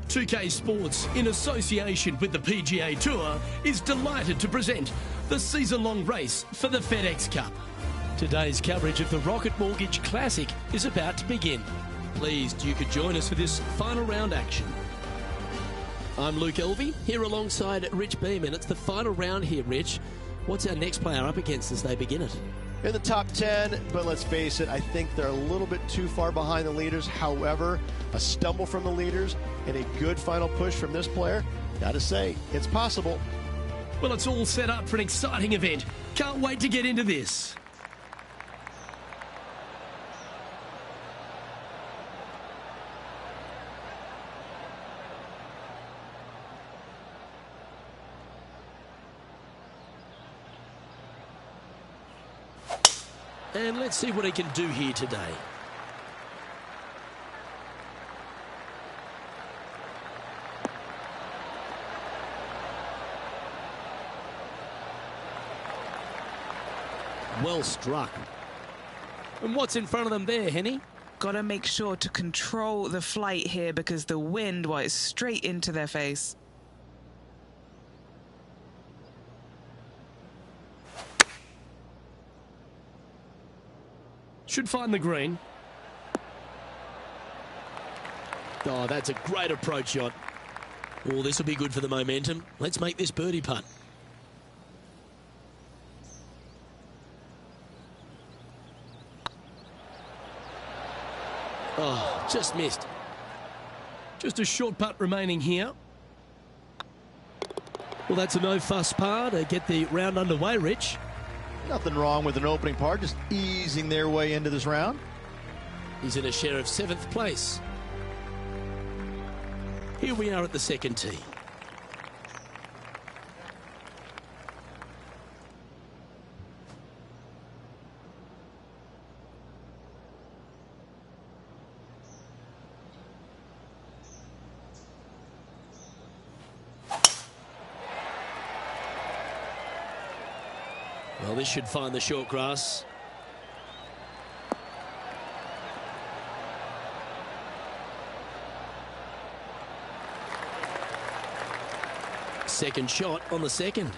2K Sports, in association with the PGA Tour, is delighted to present the season-long race for the FedEx Cup. Today's coverage of the Rocket Mortgage Classic is about to begin. Pleased you could join us for this final round action. I'm Luke Elvey, here alongside Rich Beeman. It's the final round here, Rich. What's our next player up against as they begin it? In the top 10, but let's face it, I think they're a little bit too far behind the leaders. However, a stumble from the leaders and a good final push from this player, gotta say, it's possible. Well, it's all set up for an exciting event. Can't wait to get into this. And let's see what he can do here today. Well struck. And what's in front of them there, Henny? Got to make sure to control the flight here because the wind, well, is straight into their face. Should find the green. Oh, that's a great approach shot. Oh, this will be good for the momentum. Let's make this birdie putt. Oh, just missed. Just a short putt remaining here. Well, that's a no-fuss par to get the round underway, Rich. Nothing wrong with an opening par, just easing their way into this round. He's in a share of 7th place. Here we are at the second tee. Well, this should find the short grass. Second shot on the second.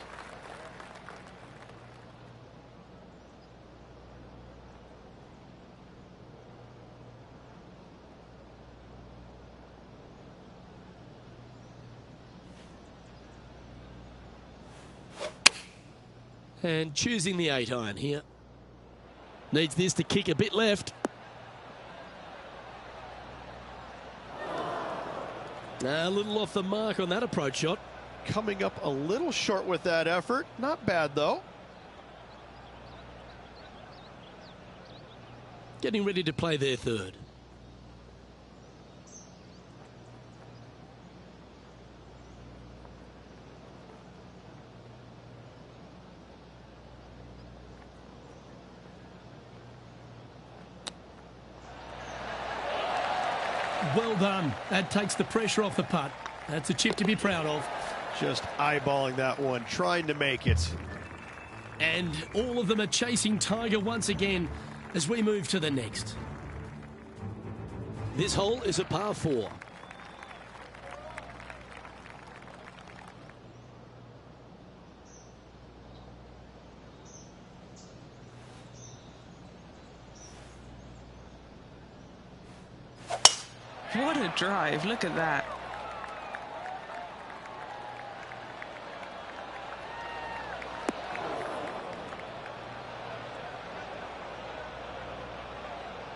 And choosing the 8-iron here. Needs this to kick a bit left. A little off the mark on that approach shot. Coming up a little short with that effort. Not bad, though. Getting ready to play their third. Well done. That takes the pressure off the putt. That's a chip to be proud of. Just eyeballing that one, trying to make it. And all of them are chasing Tiger once again as we move to the next. This hole is a par 4. What a drive. Look at that.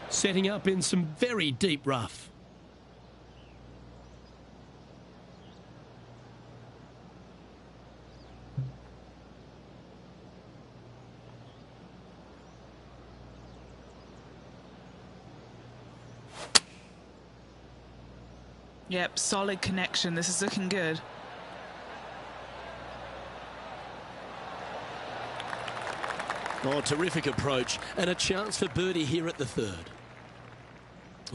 Setting up in some very deep rough. Yep, solid connection. This is looking good. Oh, terrific approach. And a chance for birdie here at the third.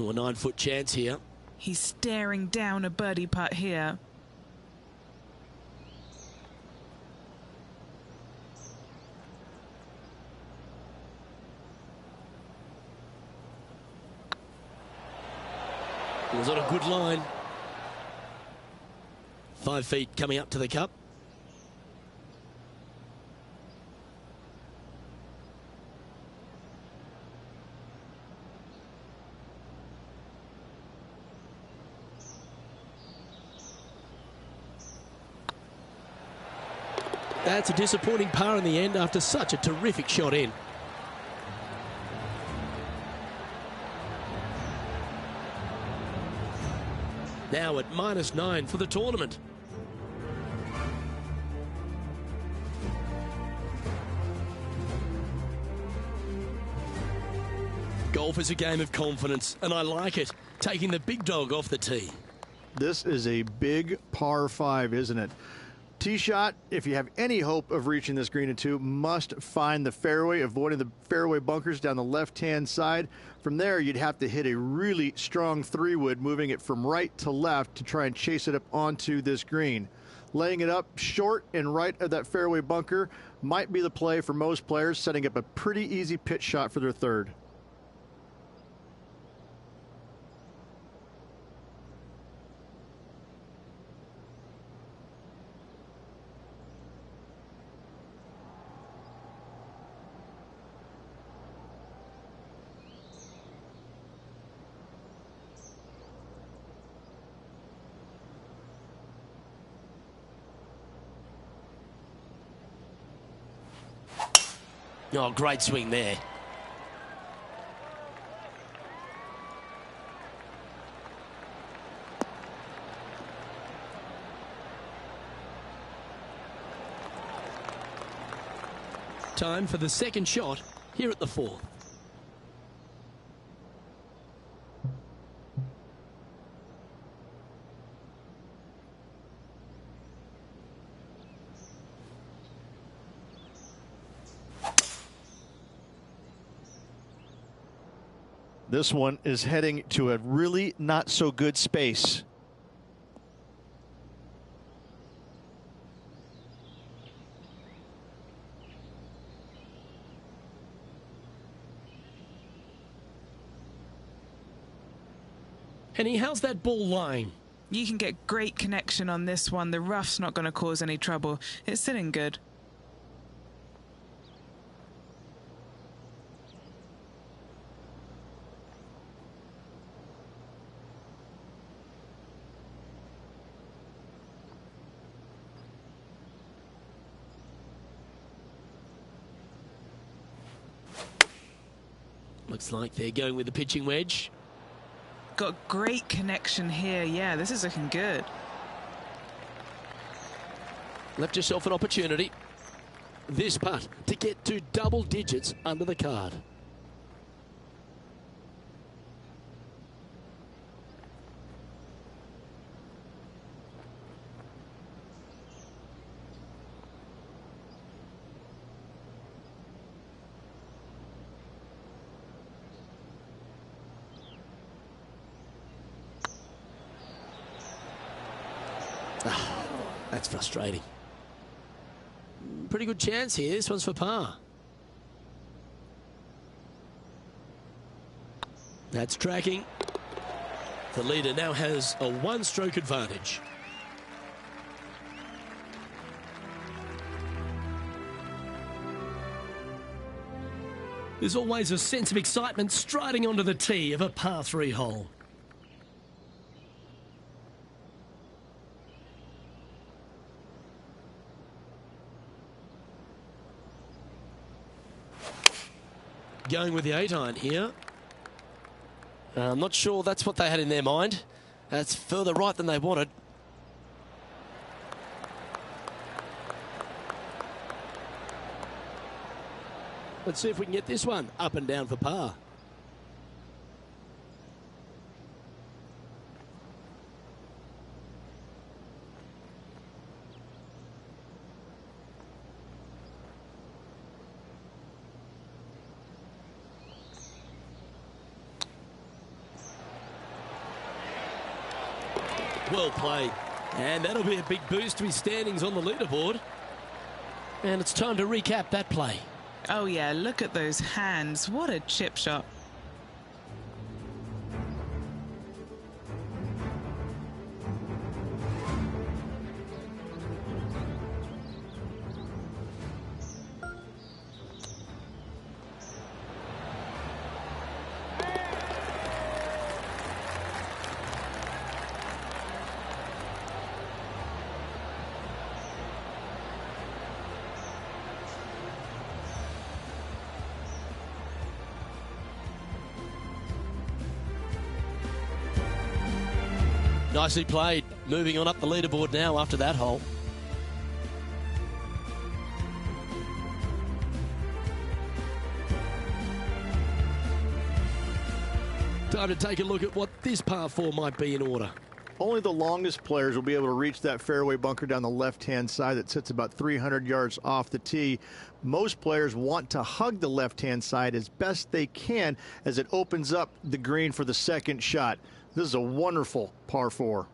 Oh, a 9-foot chance here. He's staring down a birdie putt here. Was on a good line. 5 feet coming up to the cup. That's a disappointing par in the end after such a terrific shot in. Now at -9 for the tournament. Golf is a game of confidence, and I like it, taking the big dog off the tee. This is a big par 5, isn't it? Tee shot, if you have any hope of reaching this green in 2, must find the fairway, avoiding the fairway bunkers down the left-hand side. From there, you'd have to hit a really strong 3-wood, moving it from right to left to try and chase it up onto this green. Laying it up short and right of that fairway bunker might be the play for most players, setting up a pretty easy pitch shot for their 3rd. Oh, great swing there. Time for the second shot here at the 4th. This one is heading to a really not so good space. Henny, how's that ball lying? You can get great connection on this one. The rough's not going to cause any trouble. It's sitting good. Looks like they're going with the pitching wedge. Got great connection here. Yeah, this is looking good. Left yourself an opportunity. This putt to get to double digits under the card. That's frustrating. Pretty good chance here. This one's for par. That's tracking. The leader now has a 1-stroke advantage. There's always a sense of excitement striding onto the tee of a par 3 hole. Going with the 8-iron here. I'm not sure that's what they had in their mind. That's further right than they wanted. Let's see if we can get this one up and down for par. Well played. And that'll be a big boost to his standings on the leaderboard. And it's time to recap that play. Oh yeah, look at those hands. What a chip shot. Nicely played. Moving on up the leaderboard now after that hole. Time to take a look at what this par 4 might be in order. Only the longest players will be able to reach that fairway bunker down the left-hand side that sits about 300 yards off the tee. Most players want to hug the left-hand side as best they can as it opens up the green for the second shot. This is a wonderful par 4.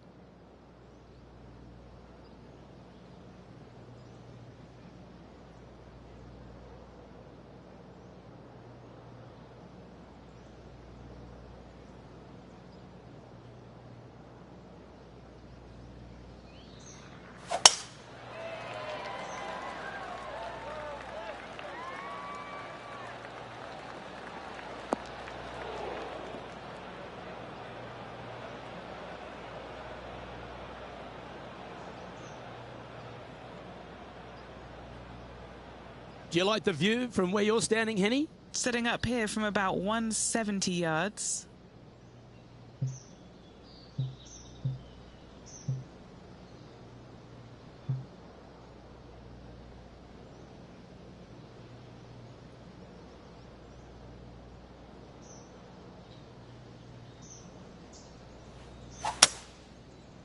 Do you like the view from where you're standing, Henny? Sitting up here from about 170 yards.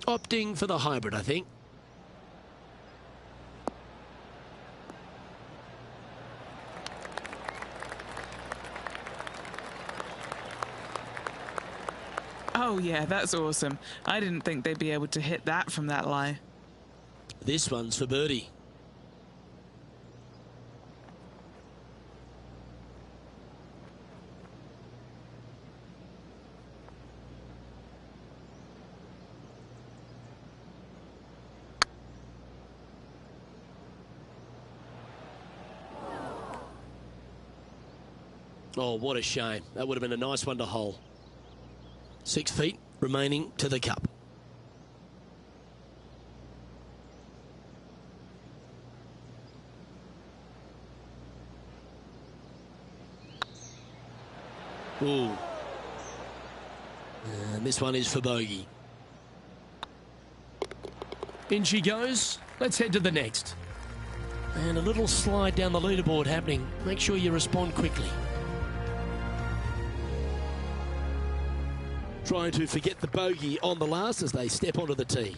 Opting for the hybrid, I think. Oh yeah, that's awesome. I didn't think they'd be able to hit that from that lie. This one's for birdie. Oh, what a shame. That would have been a nice one to hole. 6 feet remaining to the cup. Ooh. And this one is for bogey. In she goes. Let's head to the next. And a little slide down the leaderboard happening. Make sure you respond quickly. Trying to forget the bogey on the last as they step onto the tee.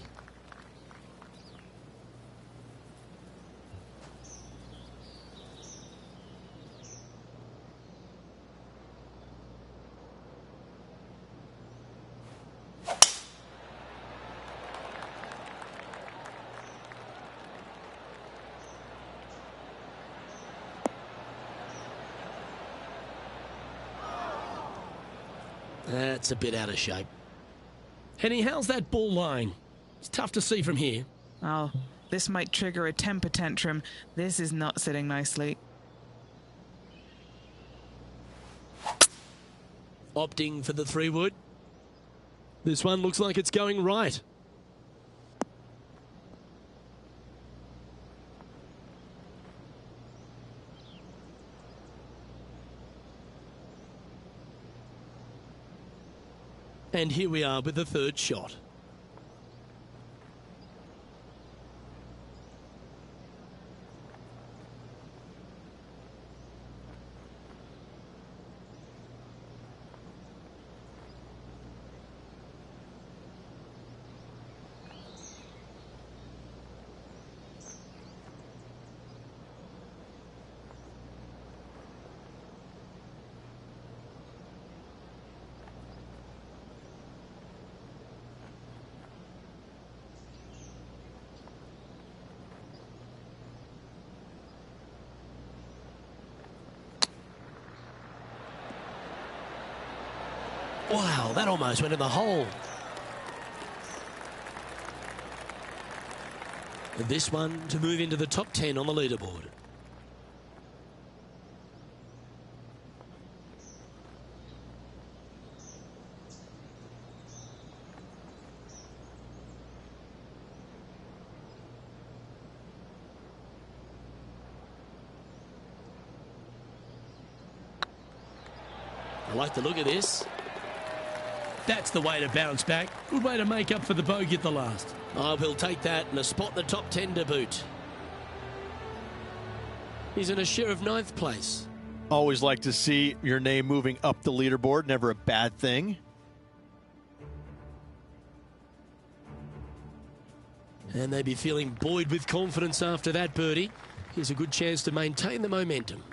That's a bit out of shape. Henny, how's that ball lying? It's tough to see from here. Oh, this might trigger a temper tantrum. This is not sitting nicely. Opting for the 3-wood. This one looks like it's going right. And here we are with the third shot. Wow, that almost went in the hole. And this one to move into the top 10 on the leaderboard. I like the look of this. That's the way to bounce back. Good way to make up for the bogey at the last. I will take that and a spot in the top 10 to boot. He's in a share of 9th place. Always like to see your name moving up the leaderboard. Never a bad thing. And they'd be feeling buoyed with confidence after that birdie. Here's a good chance to maintain the momentum.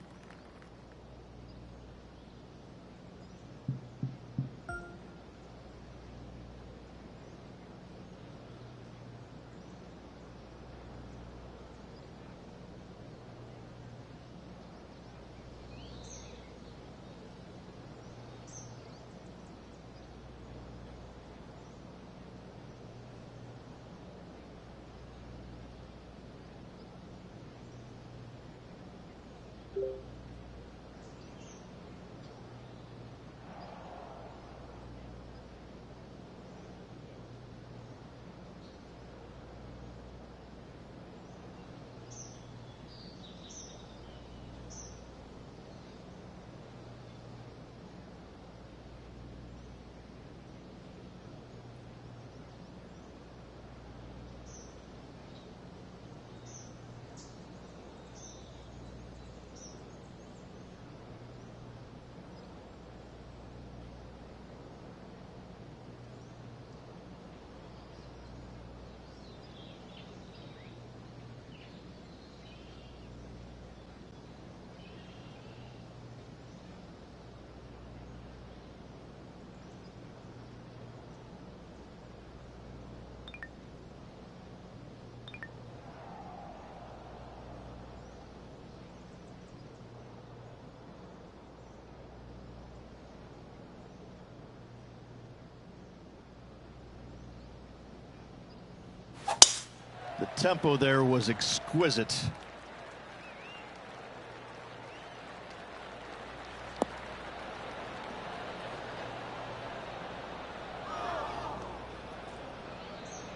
The tempo there was exquisite.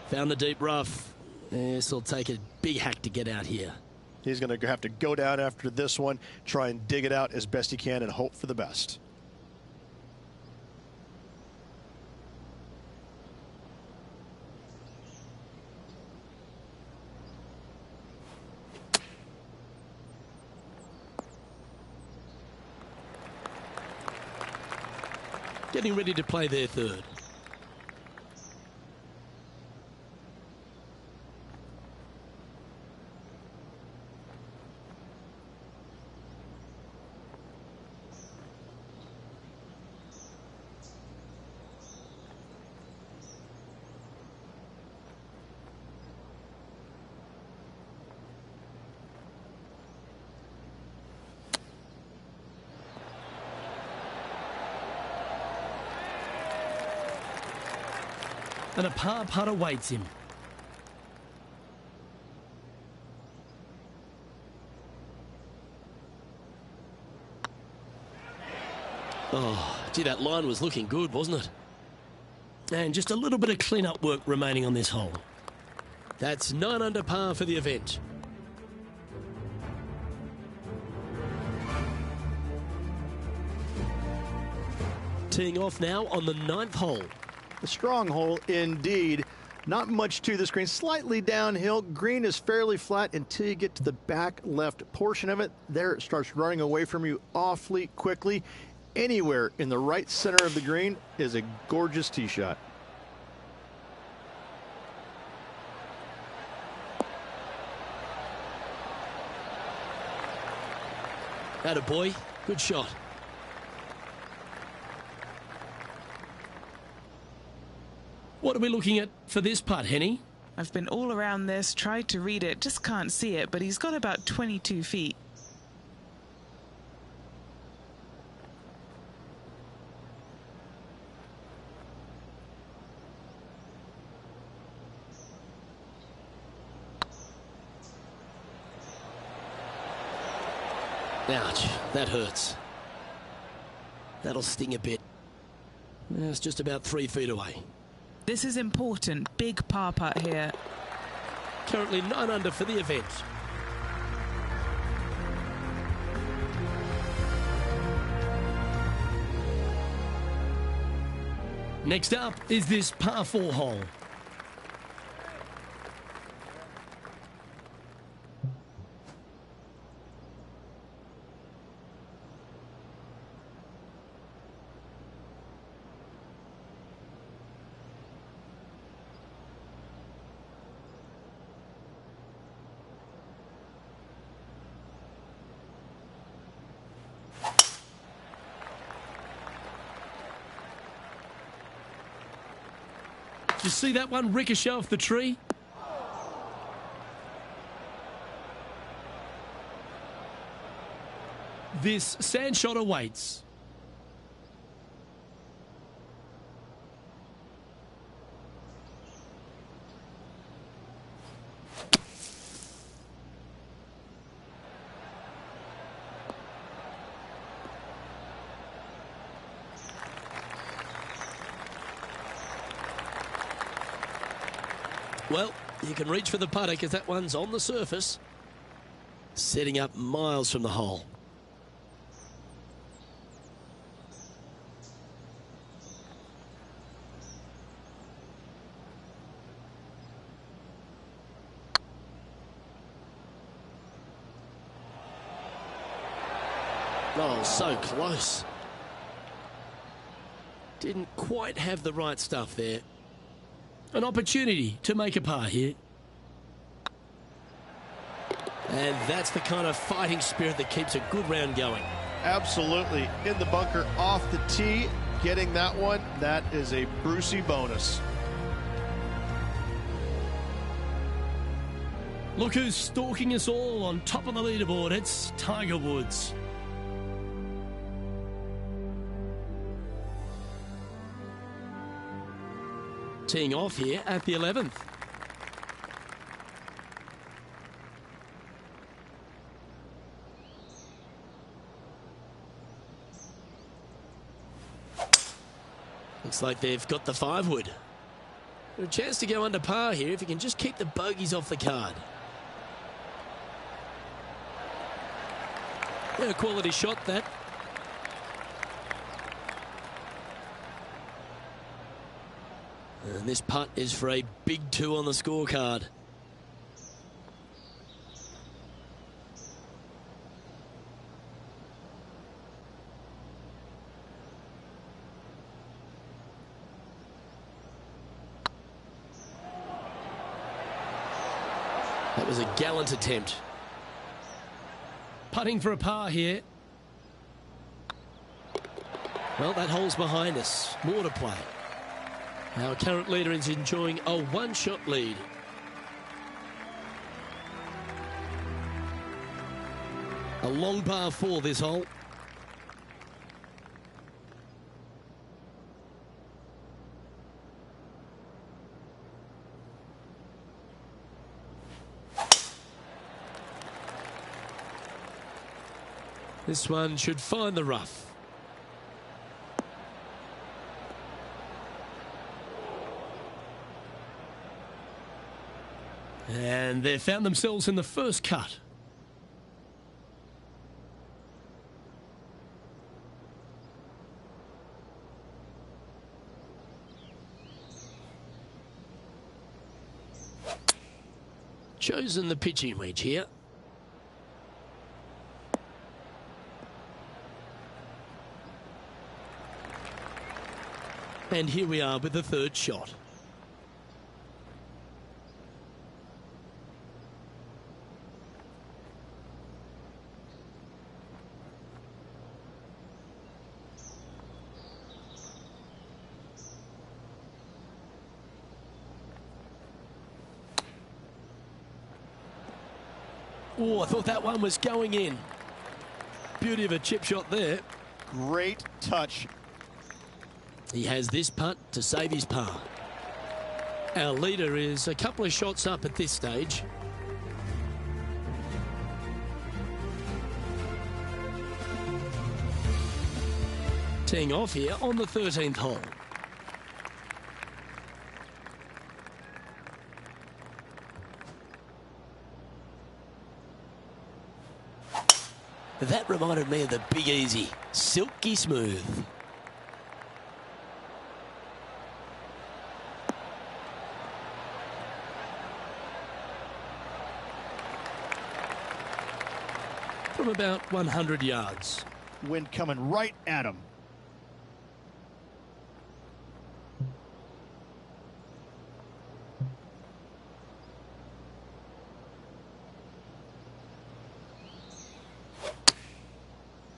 Found the deep rough. This will take a big hack to get out here. He's going to have to go down after this one, try and dig it out as best he can and hope for the best. Getting ready to play their third. And a par putt awaits him. Oh, gee, that line was looking good, wasn't it? And just a little bit of clean-up work remaining on this hole. That's 9 under par for the event. Teeing off now on the 9th hole. A strong hole indeed. Not much to this green. Slightly downhill. Green is fairly flat until you get to the back left portion of it. There it starts running away from you awfully quickly. Anywhere in the right center of the green is a gorgeous tee shot. Attaboy. Good shot. What are we looking at for this putt, Henny? I've been all around this, tried to read it, just can't see it, but he's got about 22 feet. Ouch, that hurts. That'll sting a bit. It's just about 3 feet away. This is important. Big par putt here. Currently 9 under for the event. Next up is this par 4 hole. Did you see that one ricochet off the tree? This sand shot awaits. Well, you can reach for the putter because that one's on the surface, setting up miles from the hole. Oh, so close. Didn't quite have the right stuff there. An opportunity to make a par here. And that's the kind of fighting spirit that keeps a good round going. Absolutely. In the bunker, off the tee, getting that one, that is a Brucey bonus. Look who's stalking us all on top of the leaderboard. It's Tiger Woods. Teeing off here at the 11th. Looks like they've got the 5-wood. A chance to go under par here if you can just keep the bogeys off the card. A quality shot, that. And this putt is for a big 2 on the scorecard. That was a gallant attempt. Putting for a par here. Well, that hole's behind us. More to play. Our current leader is enjoying a one-shot lead. A long par 4 this hole. This one should find the rough. And they've found themselves in the first cut. Chosen the pitching wedge here. And here we are with the third shot. Oh, I thought that one was going in. Beauty of a chip shot there. Great touch. He has this putt to save his par. Our leader is a couple of shots up at this stage. Teeing off here on the 13th hole. That reminded me of the Big Easy. Silky smooth. from about 100 yards. Wind coming right at him.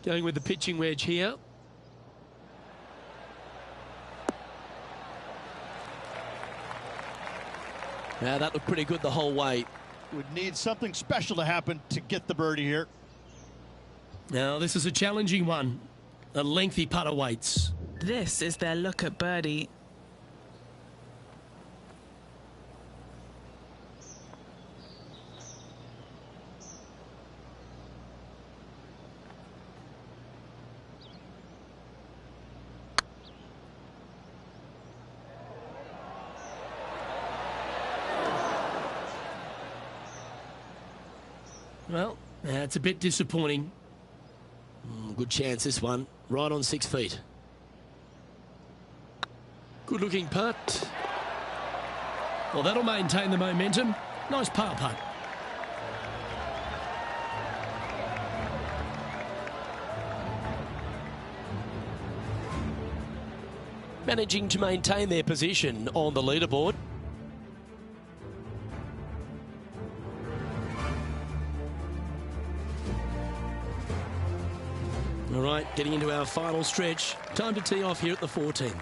Going with the pitching wedge here. Now that looked pretty good the whole way. Would need something special to happen to get the birdie here. Now this is a challenging one. A lengthy putt awaits. This is their look at birdie. Well, that's a bit disappointing. Good chance this one. Right on 6 feet. Good looking putt. Well, that'll maintain the momentum. Nice par putt. Managing to maintain their position on the leaderboard. All right, getting into our final stretch. Time to tee off here at the 14th.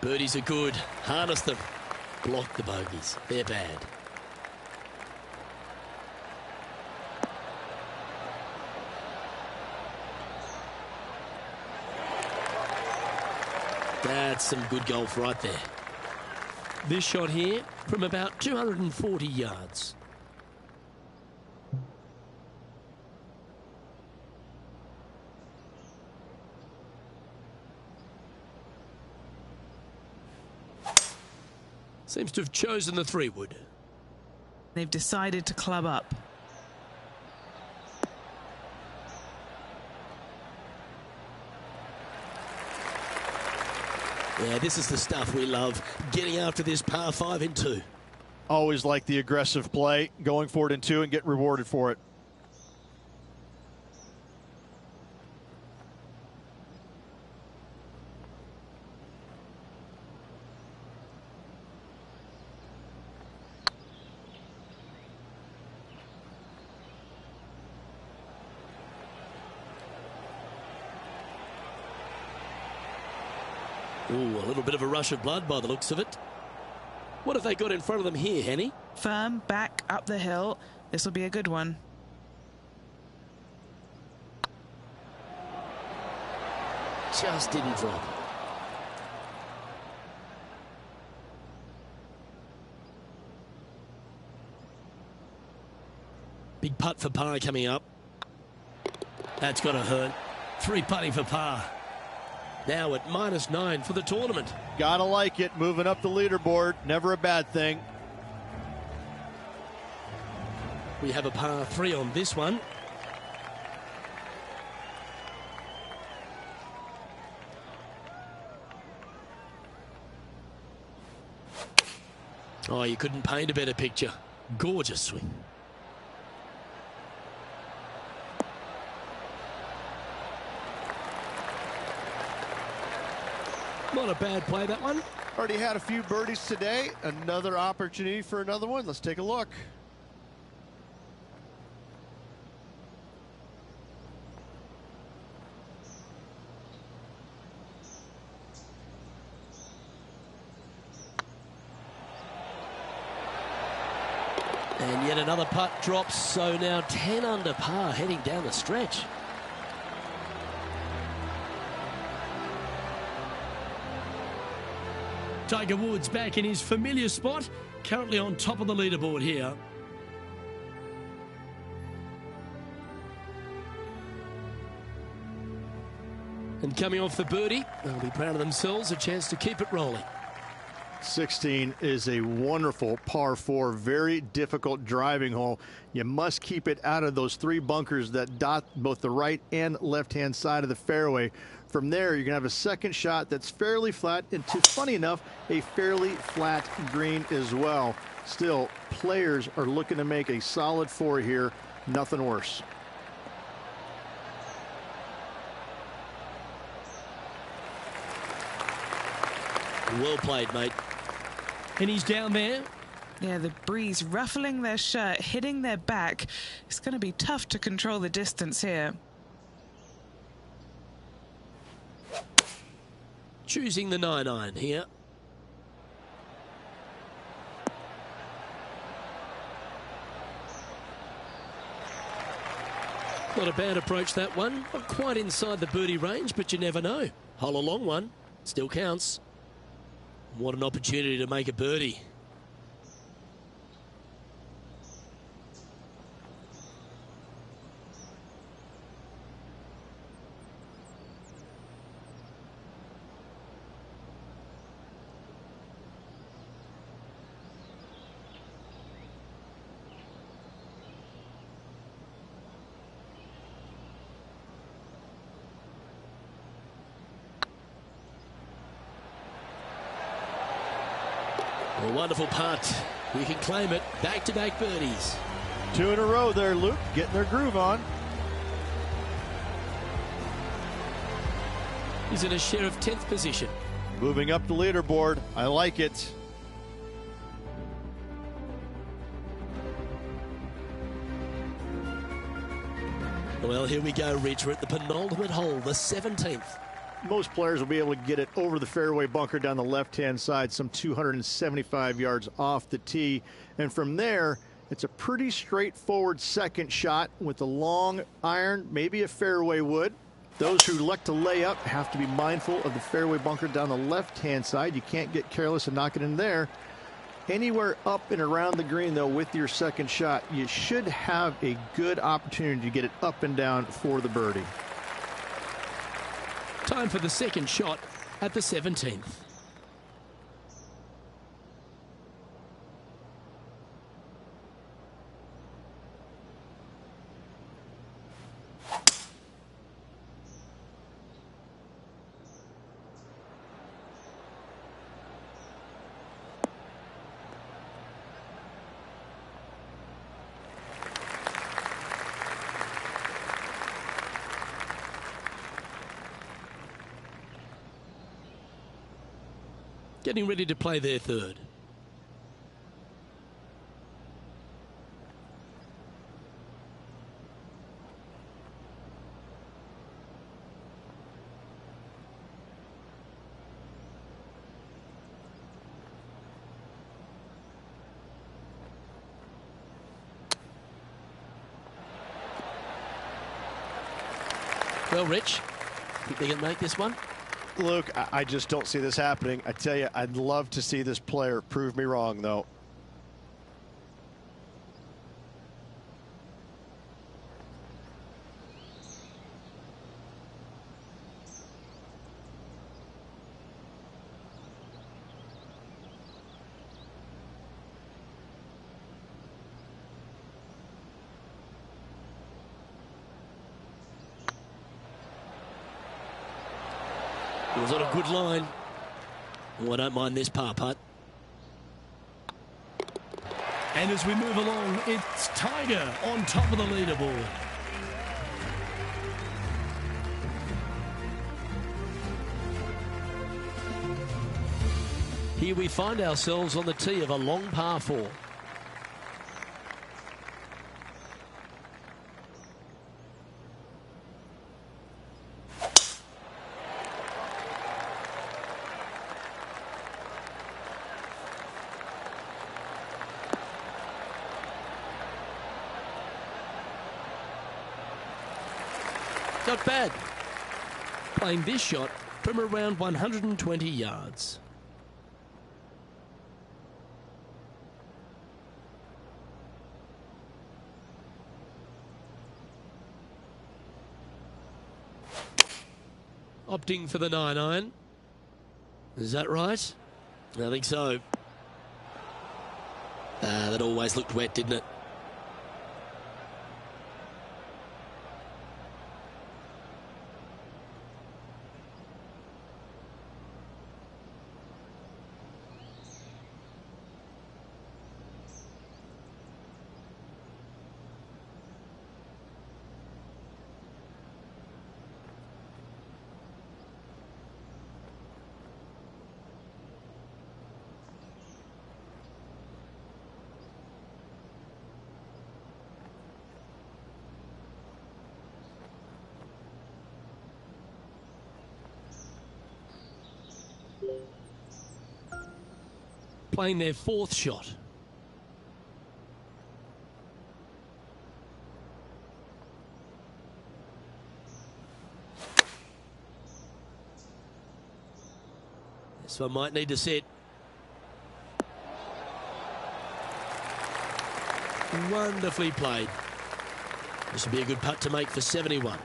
Birdies are good. Harness them. Block the bogeys. They're bad. That's some good golf right there. This shot here from about 240 yards. Seems to have chosen the 3-wood. They've decided to club up. Yeah, this is the stuff we love. Getting after this par 5 in 2. Always like the aggressive play, going for it in 2 and get rewarded for it. Ooh, a little bit of a rush of blood by the looks of it. What have they got in front of them here, Henny? Firm, back, up the hill. This will be a good one. Just didn't drop. Big putt for par coming up. That's got to hurt. 3 putting for par. Now at -9 for the tournament. Gotta like it, moving up the leaderboard. Never a bad thing. We have a par 3 on this one. Oh, you couldn't paint a better picture. Gorgeous swing. Not a bad play, that one. Already had a few birdies today. Another opportunity for another one. Let's take a look. And yet another putt drops, so now 10 under par heading down the stretch. Tiger Woods back in his familiar spot, currently on top of the leaderboard here. And coming off the birdie, they'll be proud of themselves, a chance to keep it rolling. 16 is a wonderful par 4, very difficult driving hole. You must keep it out of those 3 bunkers that dot both the right and left-hand side of the fairway. From there, you're going to have a second shot that's fairly flat into, funny enough, a fairly flat green as well. Still, players are looking to make a solid 4 here. Nothing worse. Well played, mate. And he's down there. Yeah, the breeze ruffling their shirt, hitting their back. It's going to be tough to control the distance here. Choosing the 9-iron here. Not a bad approach, that one. Not quite inside the birdie range, but you never know. Hole a long one. Still counts. What an opportunity to make a birdie. A wonderful putt. You can claim it. Back-to-back birdies. 2 in a row there, Luke. Getting their groove on. He's in a share of 10th position. Moving up the leaderboard. I like it. Well, here we go, Rich. We're at the penultimate hole, the 17th. Most players will be able to get it over the fairway bunker down the left-hand side, some 275 yards off the tee. And from there, it's a pretty straightforward second shot with a long iron, maybe a fairway wood. Those who elect to lay up have to be mindful of the fairway bunker down the left-hand side. You can't get careless and knock it in there. Anywhere up and around the green, though, with your second shot, you should have a good opportunity to get it up and down for the birdie. Time for the second shot at the 17th. Getting ready to play their third. Well, Rich, think they can make this one? Luke, I just don't see this happening. I tell you, I'd love to see this player prove me wrong, though. It was on a good line. Oh, I don't mind this par putt. And as we move along, it's Tiger on top of the leaderboard. Here we find ourselves on the tee of a long par 4. Not bad. Playing this shot from around 120 yards. Opting for the 9-iron. Is that right? I think so. That always looked wet, didn't it? Playing their fourth shot. This one might need to set. Wonderfully played. This would be a good putt to make for 71.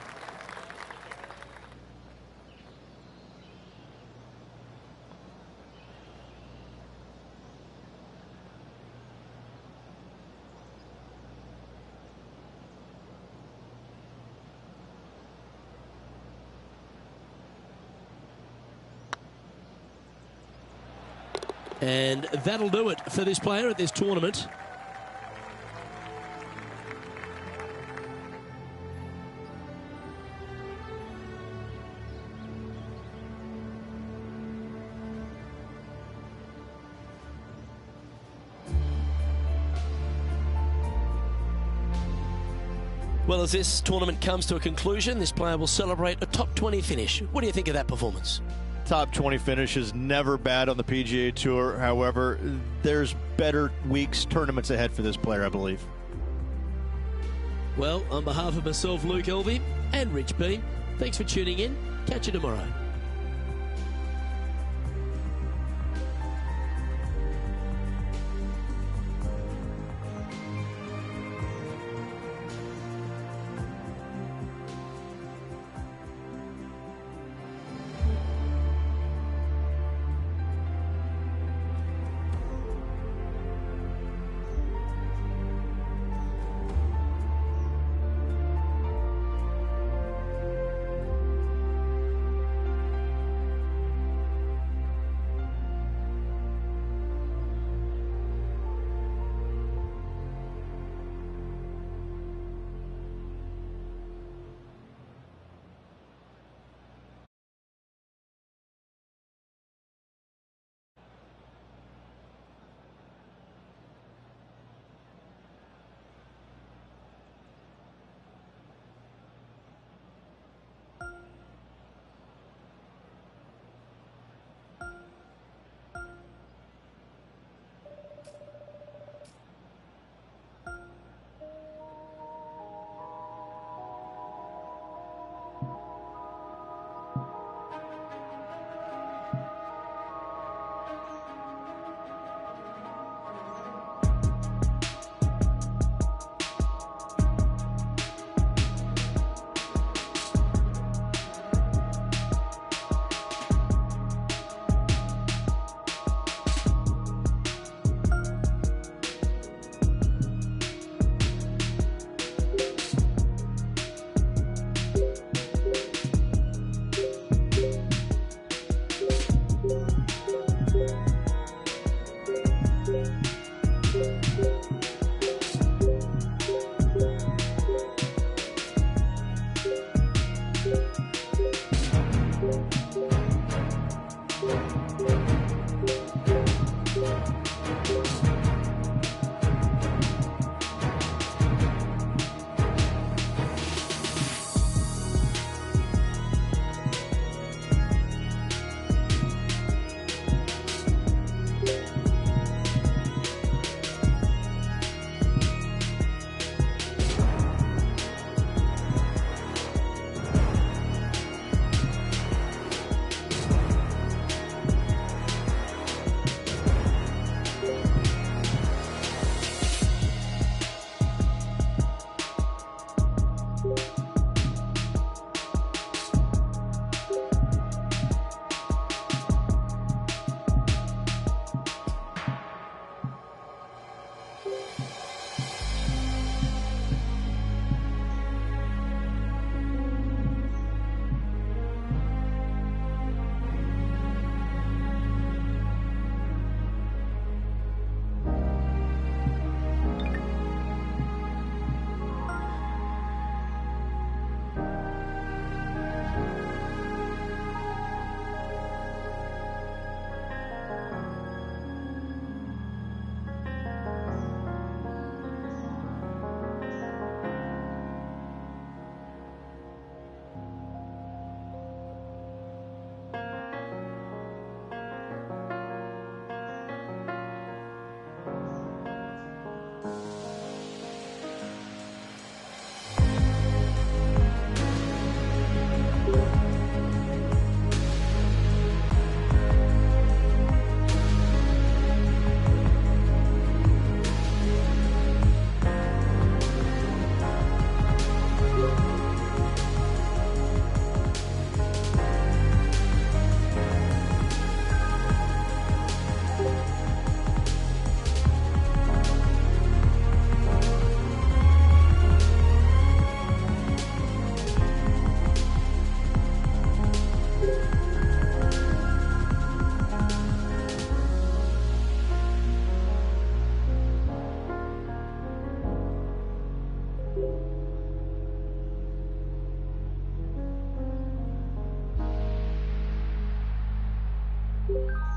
And that'll do it for this player at this tournament. Well, as this tournament comes to a conclusion, this player will celebrate a top 20 finish. What do you think of that performance? Top 20 finish is never bad on the PGA Tour. However, there's better weeks, tournaments ahead for this player, I believe. Well, on behalf of myself, Luke Elvey, and Rich B, thanks for tuning in. Catch you tomorrow. you.